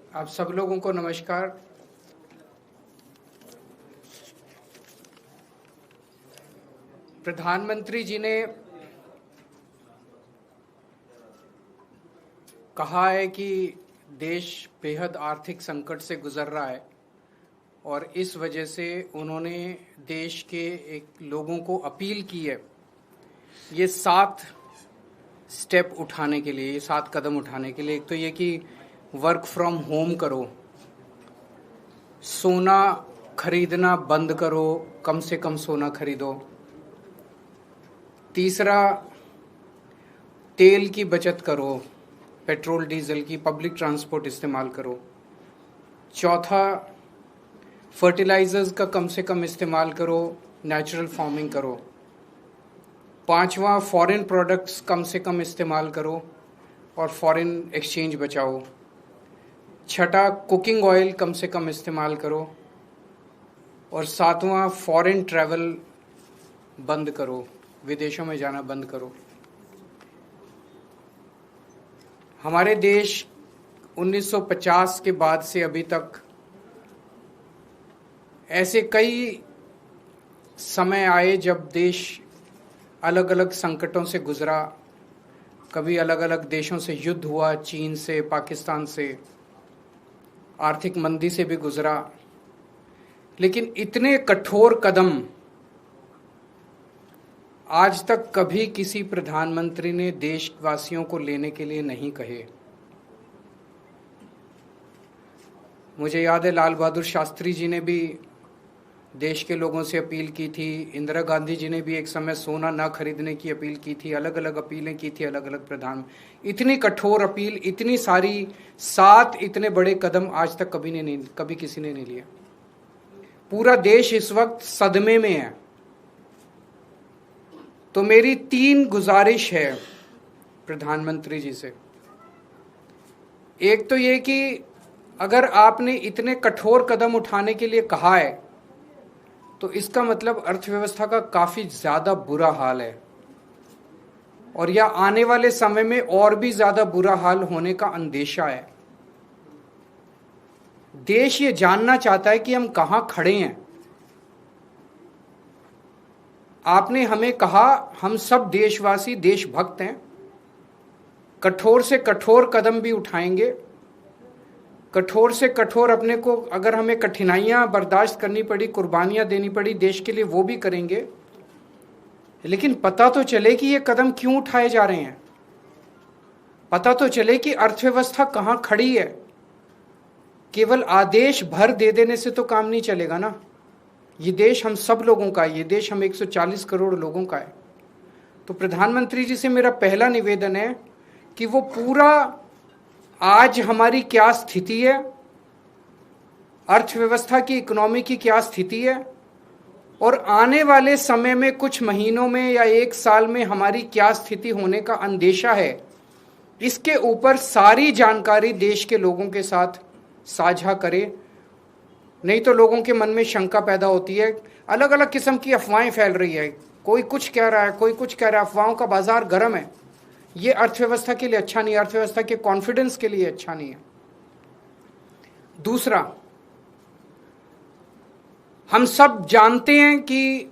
आप सब लोगों को नमस्कार। प्रधानमंत्री जी ने कहा है कि देश बेहद आर्थिक संकट से गुजर रहा है और इस वजह से उन्होंने देश के लोगों को अपील की है ये 7 स्टेप उठाने के लिए, ये 7 कदम उठाने के लिए। एक तो ये कि वर्क फ्रॉम होम करो, सोना खरीदना बंद करो, कम से कम सोना खरीदो। तीसरा, तेल की बचत करो, पेट्रोल डीजल की, पब्लिक ट्रांसपोर्ट इस्तेमाल करो। चौथा, फर्टिलाइजर्स का कम से कम इस्तेमाल करो, नेचुरल फार्मिंग करो। पांचवा, फॉरेन प्रोडक्ट्स कम से कम इस्तेमाल करो और फॉरेन एक्सचेंज बचाओ। छठा, कुकिंग ऑयल कम से कम इस्तेमाल करो। और सातवां, फॉरेन ट्रैवल बंद करो, विदेशों में जाना बंद करो। हमारे देश 1950 के बाद से अभी तक ऐसे कई समय आए जब देश अलग अलग संकटों से गुजरा। कभी अलग अलग देशों से युद्ध हुआ, चीन से, पाकिस्तान से, आर्थिक मंदी से भी गुजरा। लेकिन इतने कठोर कदम आज तक कभी किसी प्रधानमंत्री ने देशवासियों को लेने के लिए नहीं कहे। मुझे याद है लाल बहादुर शास्त्री जी ने भी देश के लोगों से अपील की थी, इंदिरा गांधी जी ने भी एक समय सोना ना खरीदने की अपील की थी, अलग अलग अपीलें की थी अलग अलग प्रधान। इतनी कठोर अपील, इतनी सारी 7 इतने बड़े कदम आज तक कभी किसी ने नहीं लिया। पूरा देश इस वक्त सदमे में है। तो मेरी 3 गुजारिश है प्रधानमंत्री जी से। एक तो ये कि अगर आपने इतने कठोर कदम उठाने के लिए कहा है तो इसका मतलब अर्थव्यवस्था का काफी ज्यादा बुरा हाल है और या आने वाले समय में और भी ज्यादा बुरा हाल होने का अंदेशा है। देश ये जानना चाहता है कि हम कहां खड़े हैं। आपने हमें कहा हम सब देशवासी देशभक्त हैं, कठोर से कठोर कदम भी उठाएंगे, कठोर से कठोर अपने को, अगर हमें कठिनाइयां बर्दाश्त करनी पड़ी, कुर्बानियां देनी पड़ी देश के लिए, वो भी करेंगे। लेकिन पता तो चले कि ये कदम क्यों उठाए जा रहे हैं, पता तो चले कि अर्थव्यवस्था कहां खड़ी है। केवल आदेश भर दे देने से तो काम नहीं चलेगा ना। ये देश हम सब लोगों का है, ये देश हम 140 करोड़ लोगों का है। तो प्रधानमंत्री जी से मेरा पहला निवेदन है कि वो पूरा आज हमारी क्या स्थिति है, अर्थव्यवस्था की, इकोनॉमी की क्या स्थिति है और आने वाले समय में कुछ महीनों में या 1 साल में हमारी क्या स्थिति होने का अंदेशा है, इसके ऊपर सारी जानकारी देश के लोगों के साथ साझा करे। नहीं तो लोगों के मन में शंका पैदा होती है, अलग अलग किस्म की अफवाहें फैल रही है, कोई कुछ कह रहा है, कोई कुछ कह रहा है, अफवाहों का बाजार गर्म है। ये अर्थव्यवस्था के लिए अच्छा नहीं है, अर्थव्यवस्था के कॉन्फिडेंस के लिए अच्छा नहीं है। दूसरा, हम सब जानते हैं कि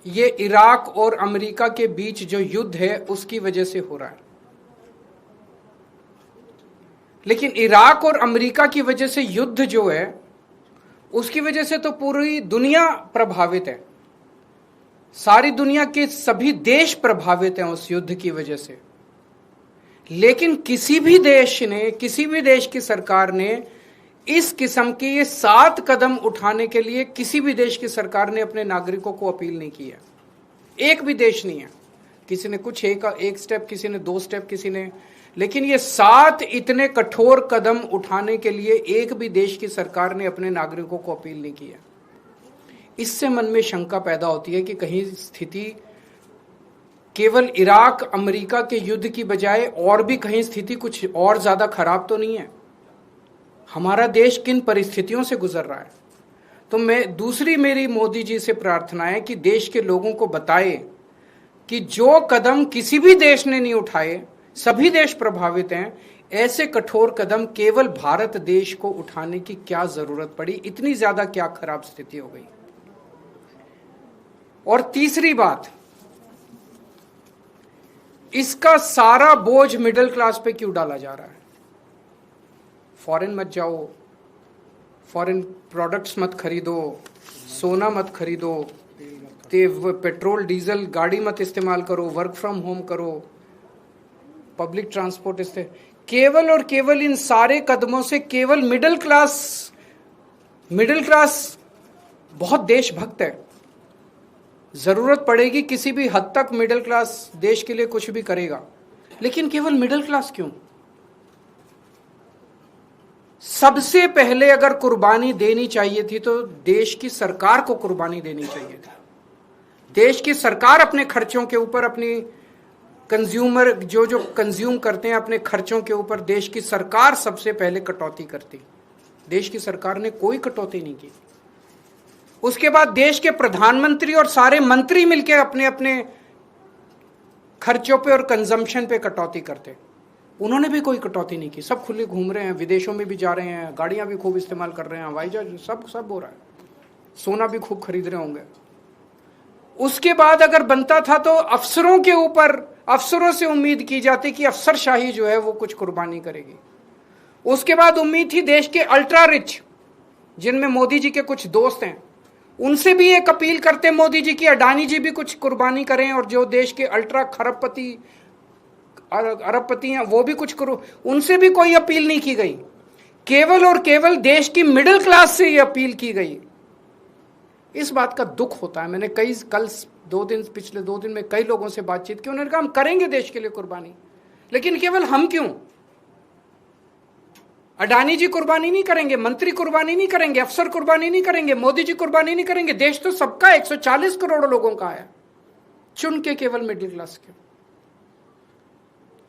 ये इराक और अमेरिका के बीच जो युद्ध है उसकी वजह से हो रहा है। लेकिन इराक और अमेरिका की वजह से युद्ध जो है उसकी वजह से तो पूरी दुनिया प्रभावित है, सारी दुनिया के सभी देश प्रभावित हैं उस युद्ध की वजह से। लेकिन किसी भी देश ने, किसी भी देश की सरकार ने इस किस्म के ये 7 कदम उठाने के लिए किसी भी देश की सरकार ने अपने नागरिकों को अपील नहीं की है। एक भी देश नहीं है। किसी ने कुछ एक स्टेप, किसी ने 2 स्टेप, किसी ने, लेकिन ये 7 इतने कठोर कदम उठाने के लिए एक भी देश की सरकार ने अपने नागरिकों को अपील नहीं की है। इससे मन में शंका पैदा होती है कि कहीं स्थिति केवल इराक अमेरिका के युद्ध की बजाय और भी कहीं स्थिति कुछ और ज्यादा खराब तो नहीं है। हमारा देश किन परिस्थितियों से गुजर रहा है। तो दूसरी मेरी मोदी जी से प्रार्थना है कि देश के लोगों को बताए कि जो कदम किसी भी देश ने नहीं उठाए, सभी देश प्रभावित हैं। ऐसे कठोर कदम केवल भारत देश को उठाने की क्या जरूरत पड़ी? इतनी ज्यादा क्या खराब स्थिति हो गई? और तीसरी बात, इसका सारा बोझ मिडिल क्लास पे क्यों डाला जा रहा है? फॉरेन मत जाओ, फॉरेन प्रोडक्ट्स मत खरीदो, सोना मत खरीदो, पेट्रोल डीजल गाड़ी मत इस्तेमाल करो, वर्क फ्रॉम होम करो, पब्लिक ट्रांसपोर्ट केवल और केवल इन सारे कदमों से केवल मिडिल क्लास बहुत देशभक्त है। जरूरत पड़ेगी किसी भी हद तक मिडिल क्लास देश के लिए कुछ भी करेगा, लेकिन केवल मिडिल क्लास क्यों? सबसे पहले अगर कुर्बानी देनी चाहिए थी तो देश की सरकार को कुर्बानी देनी चाहिए थी। देश की सरकार अपने खर्चों के ऊपर, अपनी कंज्यूमर जो कंज्यूम करते हैं अपने खर्चों के ऊपर, देश की सरकार सबसे पहले कटौती करती। देश की सरकार ने कोई कटौती नहीं की। उसके बाद देश के प्रधानमंत्री और सारे मंत्री मिलकर अपने अपने खर्चों पे और कंजम्पशन पे कटौती करते। उन्होंने भी कोई कटौती नहीं की। सब खुले घूम रहे हैं, विदेशों में भी जा रहे हैं, गाड़ियां भी खूब इस्तेमाल कर रहे हैं, हवाई जहाज सब हो रहा है, सोना भी खूब खरीद रहे होंगे। उसके बाद अगर बनता था तो अफसरों के ऊपर, अफसरों से उम्मीद की जाती कि अफसरशाही जो है वो कुछ कुर्बानी करेगी। उसके बाद उम्मीद थी देश के अल्ट्रा रिच, जिनमें मोदी जी के कुछ दोस्त हैं, उनसे भी एक अपील करते मोदी जी की अडानी जी भी कुछ कुर्बानी करें, और जो देश के अल्ट्रा खरबपति अरबपति हैं वो भी कुछ करो। उनसे भी कोई अपील नहीं की गई। केवल और केवल देश की मिडिल क्लास से ये अपील की गई। इस बात का दुख होता है। मैंने पिछले 2 दिन में कई लोगों से बातचीत की, उन्होंने कहा हम करेंगे देश के लिए कुर्बानी, लेकिन केवल हम क्यों? अडानी जी कुर्बानी नहीं करेंगे, मंत्री कुर्बानी नहीं करेंगे, अफसर कुर्बानी नहीं करेंगे, मोदी जी कुर्बानी नहीं करेंगे, देश तो सबका 140 करोड़ लोगों का है, चुन के केवल मिडिल क्लास क्यों?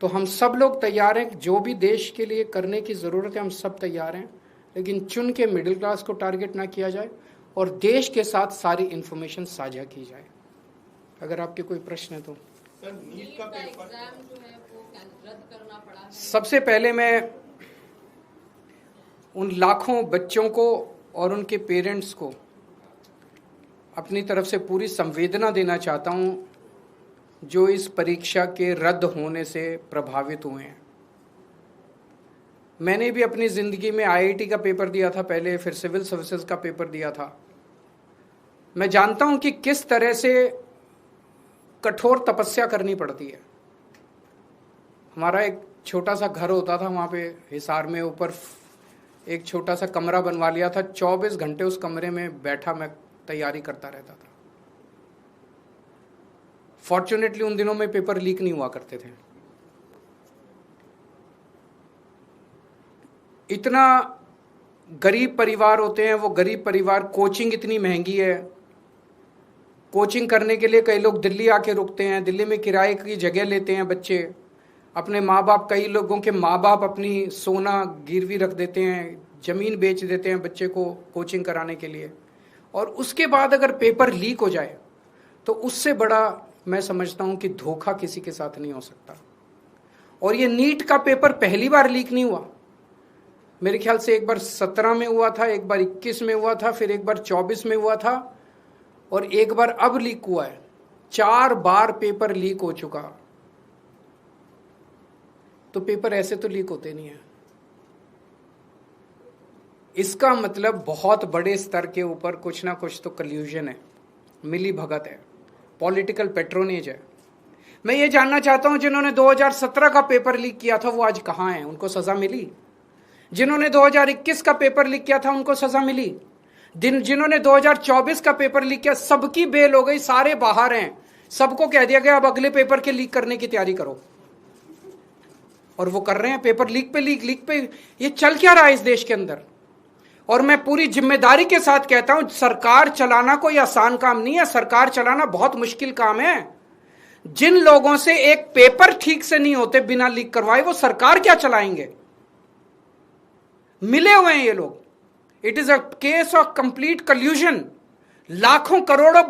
तो हम सब लोग तैयार हैं, जो भी देश के लिए करने की जरूरत है हम सब तैयार हैं, लेकिन चुन के मिडिल क्लास को टारगेट ना किया जाए और देश के साथ सारी इंफॉर्मेशन साझा की जाए। अगर आपके कोई प्रश्न है तो। सर, नीट का एग्जाम जो है वो रद्द करना पड़ा है। सबसे पहले मैं उन लाखों बच्चों को और उनके पेरेंट्स को अपनी तरफ से पूरी संवेदना देना चाहता हूं जो इस परीक्षा के रद्द होने से प्रभावित हुए हैं। मैंने भी अपनी ज़िंदगी में आईआईटी का पेपर दिया था पहले, फिर सिविल सर्विसेज का पेपर दिया था। मैं जानता हूं कि किस तरह से कठोर तपस्या करनी पड़ती है। हमारा एक छोटा सा घर होता था वहाँ पे हिसार में, ऊपर एक छोटा सा कमरा बनवा लिया था। 24 घंटे उस कमरे में बैठा मैं तैयारी करता रहता था। फॉर्चुनेटली उन दिनों में पेपर लीक नहीं हुआ करते थे। इतना गरीब परिवार होते हैं वो गरीब परिवार, कोचिंग इतनी महंगी है, कोचिंग करने के लिए कई लोग दिल्ली आके रुकते हैं, दिल्ली में किराए की जगह लेते हैं बच्चे, अपने माँ बाप, कई लोगों के माँ बाप अपनी सोना गिरवी रख देते हैं, ज़मीन बेच देते हैं बच्चे को कोचिंग कराने के लिए, और उसके बाद अगर पेपर लीक हो जाए तो उससे बड़ा मैं समझता हूँ कि धोखा किसी के साथ नहीं हो सकता। और ये नीट का पेपर पहली बार लीक नहीं हुआ, मेरे ख्याल से एक बार 17 में हुआ था, एक बार 21 में हुआ था, फिर एक बार 24 में हुआ था, और एक बार अब लीक हुआ है। 4 बार पेपर लीक हो चुका। तो पेपर ऐसे तो लीक होते नहीं है। इसका मतलब बहुत बड़े स्तर के ऊपर कुछ ना कुछ तो कल्यूजन है, मिली भगत है, पॉलिटिकल पेट्रोनेज है। मैं ये जानना चाहता हूं जिन्होंने 2017 का पेपर लीक किया था वो आज कहां हैं? उनको सजा मिली? जिन्होंने 2021 का पेपर लीक किया था उनको सजा मिली? जिन्होंने 2024 का पेपर लीक किया सबकी बेल हो गई, सारे बाहर हैं, सबको कह दिया गया अब अगले पेपर के लीक करने की तैयारी करो। और वो कर रहे हैं, पेपर लीक पे लीक पे। ये चल क्या रहा है इस देश के अंदर? और मैं पूरी जिम्मेदारी के साथ कहता हूं, सरकार चलाना कोई आसान काम नहीं है, सरकार चलाना बहुत मुश्किल काम है। जिन लोगों से एक पेपर ठीक से नहीं होते बिना लीक करवाए, वो सरकार क्या चलाएंगे? मिले हुए हैं ये लोग। It is a case of complete कल्यूजन। लाखों करोड़ों